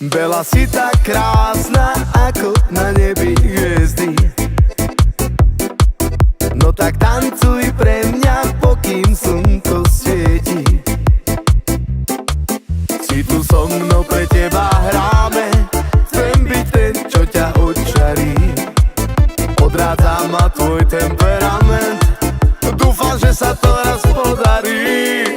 Bela, si tak krásna, ako na nebi hviezdy. No tak tancuj pre mňa, pokým slnko svieti. Si tu so mnou, pre teba hráme. Chcem byť ten, čo ťa odčarí. Odrádza ma tvoj temperament. Dúfam, že sa to raz podarí.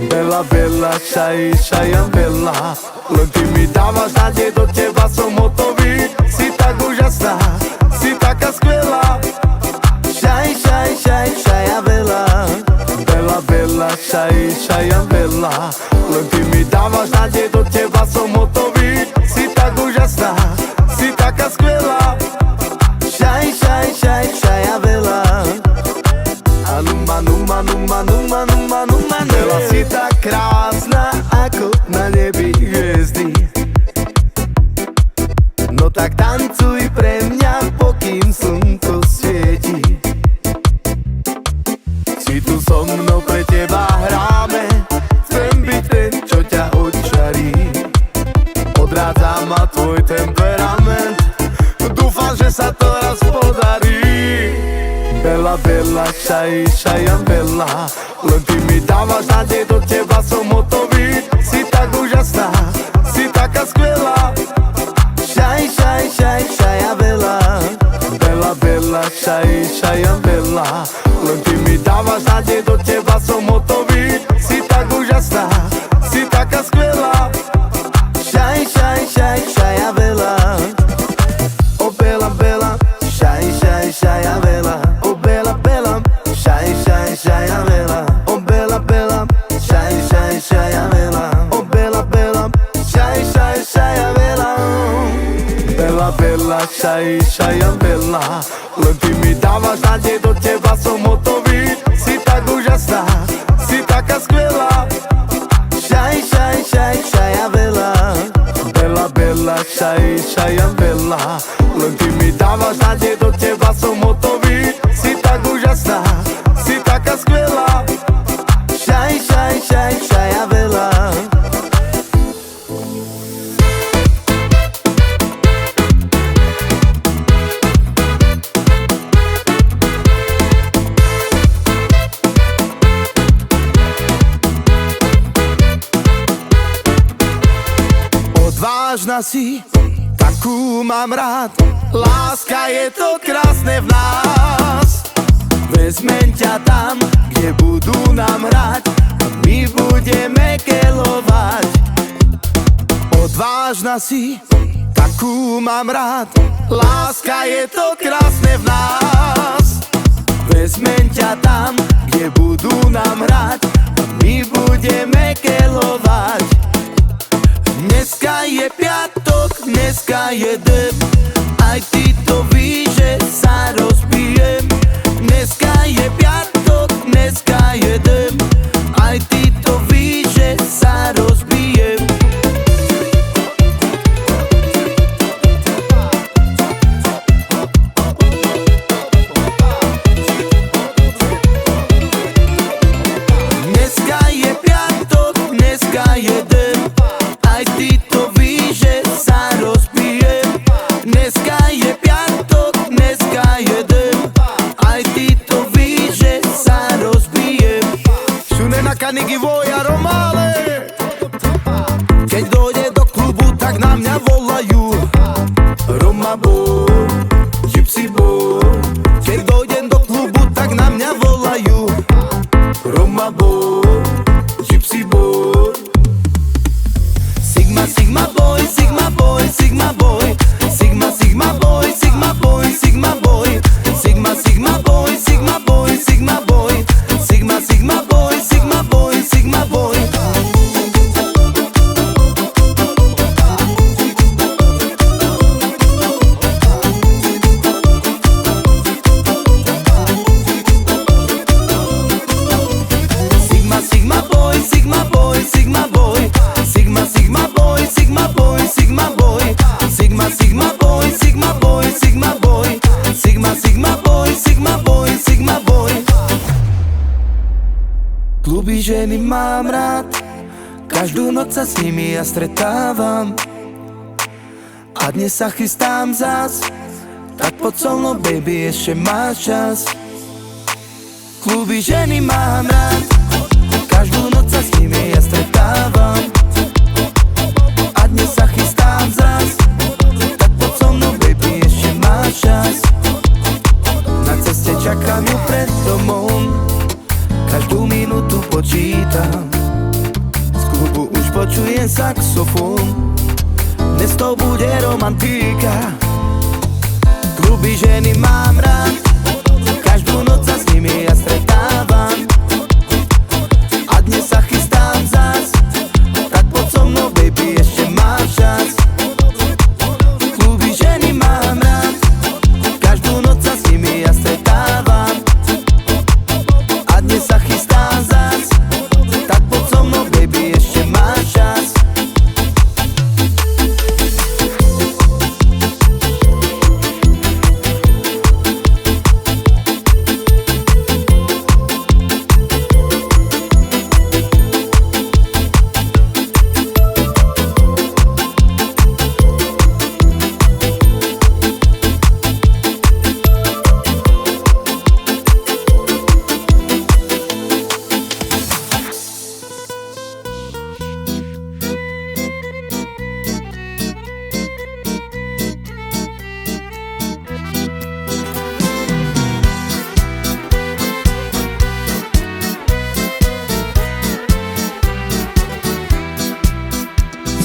Bela, bela, šaj, šajam bela. Len ty mi dávaš nádej, do teba som hotový. Si tak úžasná, si taká skvelá. Šaj, šaj, šaj, šaja bela. Bela, bela, šaj, šajam bela. Len ty mi dávaš nádej, do teba som hotový. Si tak úžasná, si taká skvelá. Šaj, šaj, šaj, šaja bela. Numa, numa, numa, numa, numa. Bela, si tak krásna, ako na nebi hviezdy. No tak tancuj pre mňa, pokým slnko svieti. Si tu so mnou, pre teba hráme. Chcem byť ten, čo ťa odčarí. Odrádza ma tvoj temperament. Dúfam, že sa to raz podarí. Bela, bela, šaj, šajam bela. Len ty mi dávaš nádej, do teba som hotový. Si tak úžasná, si taká skvelá. Šaj, šaj, šaj, šaja bela. Bela, bela, šaj, šajam bela. Len ty mi dávaš nádej, do teba som hotový. Si tak úžasná, si taká skvelá. Šaj, šaj, šaj, šaja bela. O bela, bela, šaj, šaj, šaja bela. O bela, bela, šaj, šaj, šaja bela. O bela, bela, šaj, šaj, šaja bela. O bela, bela, šaj, šaj, šaja bela. Bela, bela, šaj, šajam bela. Len ty mi dávaš nádej, do teba som hotový. Si tak úžasná, si taká skvelá. Šaj, šaj, šaj, šaja bela. Bela, bela, šaj, šajam bela. Len ty mi dávaš nádej, do teba som hotový. Si tak úžasná, si taká skvelá. Šaj, šaj, šaj, šaja bela. Odvážna si, takú mám rád. Láska, je to krásne v nás. Vezmem ťa tam, kde budú nám hrať. My budeme kelovať. Odvážna si, takú mám rád. Láska, je to krásne v nás. Vezmem ťa tam, kde budú nám hrať. My budeme kelovať. Dneska je piatok, dneska je deň. Aj ty to víš, že sa rozbijem. Dneska je piatok, dneska je deň. Aj ty to víš, že sa rozbijem. Dneska je piatok, dneska je deň. Aj ty to víš, že sa rozbijem. Dneska je piatok, dneska je deň. Aj ty to víš, že sa rozbijem. Všude na kaniky voja romále. Keď dojde do klubu, tak na mňa volajú Roma boy, Gypsy boy. Keď dojdem do klubu, tak na mňa volajú Roma boy, Gypsy boy. Sigma, sigma boy, sigma boy, sigma boy. Sigma, sigma boy, sigma boy, sigma boy. Sigma, sigma boy, sigma boy, sigma boy. Sigma, sigma boy, sigma boy, sigma boy. Sigma, sigma boy, sigma boy, sigma boy. Sigma, sigma boy, sigma boy, sigma boy. Sigma, sigma boy, sigma boy, sigma boy. Sigma, sigma boy, sigma boy, sigma boy. Kluby ženy mám rád, každú noc sa s nimi ja stretávam. A dnes sa chystám zas, tak poď so mnou, baby, ešte máš čas. Kluby ženy mám rád, každú noc sa s nimi ja stretávam. A dnes sa chystám zas, tak poď so mnou, baby, ešte máš čas. Na ceste čakám ju pred domom, každú minútu počítam. Z klubu už počujem saxofón, dnes to bude romantika. Kluby ženy mám rád, každú noc sa s nimi ja stretávam. A dnes sa chystám zas, tak poď so mnou, baby, ešte máš čas. Kluby ženy mám rád, každú noc sa s nimi ja stretávam. A dnes sa chystám zas, tak poď so mnou, baby, ešte máš čas.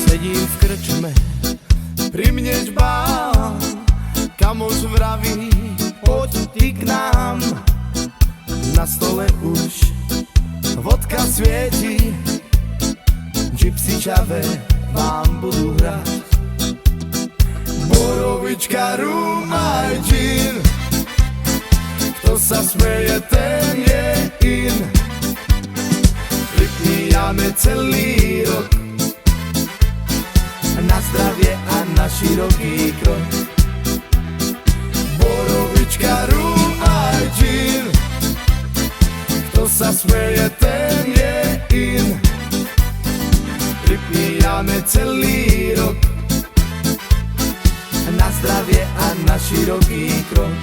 Sedím v krčme, pri mne žbán, kamoš vraví, poď ty k nám. Na stole už vodka svieti, gypsy čave vám budú hrať. Borovička, rum aj gin, kto sa smeje, ten je in. Pripíjame celý rok, na zdravie a na široký krok. Borovička, rum aj gin, kto sa smeje, ten je in. Pripíjame celý rok, na zdravie a na široký krok.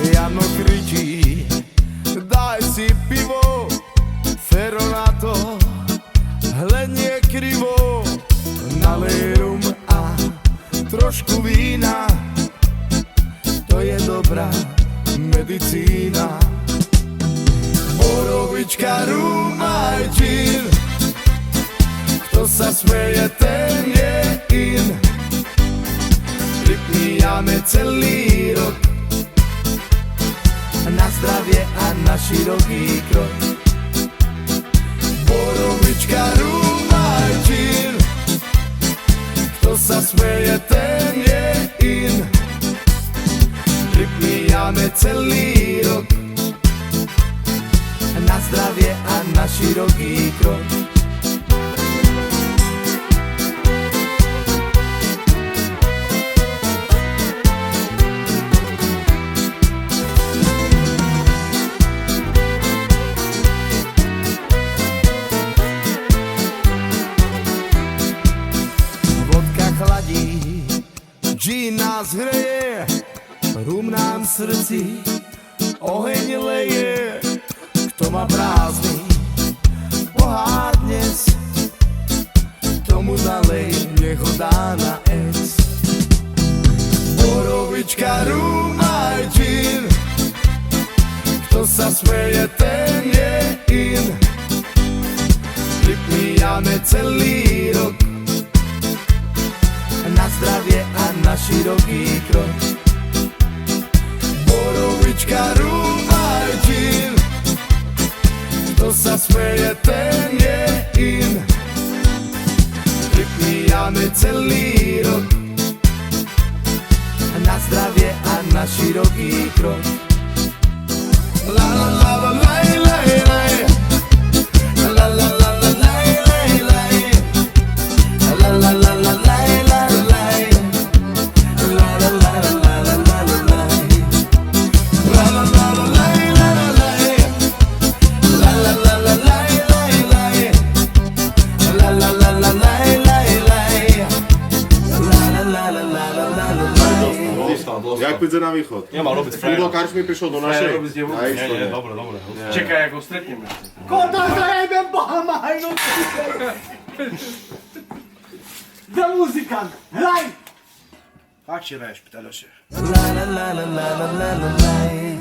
Jano kričí, daj si pivo, Fero na to hlednie krivo. Nalej rum a trošku vína, to je dobrá medicína. Borovička, rum aj gin, kto sa smeje, ten je in. Pripíjame celý rok, na zdravie a na široký krok. Borovička, rum aj gin, kto sa smeje, ten je in. Pripíjame celý rok, na zdravie a na široký krok. Gin nás hreje, rum nám v srdci oheň leje. Kto má prázdny pohár dnes, tomu nalej, nech ho dá na ex. Borovička, rum aj gin, kto sa smeje, ten je in. Pripíjame celý rok, na zdravie a na široký krok. Borovička, rum aj gin, kto sa smeje, ten je in. Pripíjame celý rok, na zdravie a na široký krok. La la la la la la la la la la la la la la la la. na východ. Nemá robiť Tu do frajer. karčmy prišiel do našej. robiť s ním. Aj, Nie, nie, dobre, dobre. Čekaj, ako stretneme. Kota zajebem Bahama, no Da muzikant, hraj! Fakt si hraješ, pýtaľo si. La la la la la la la la la.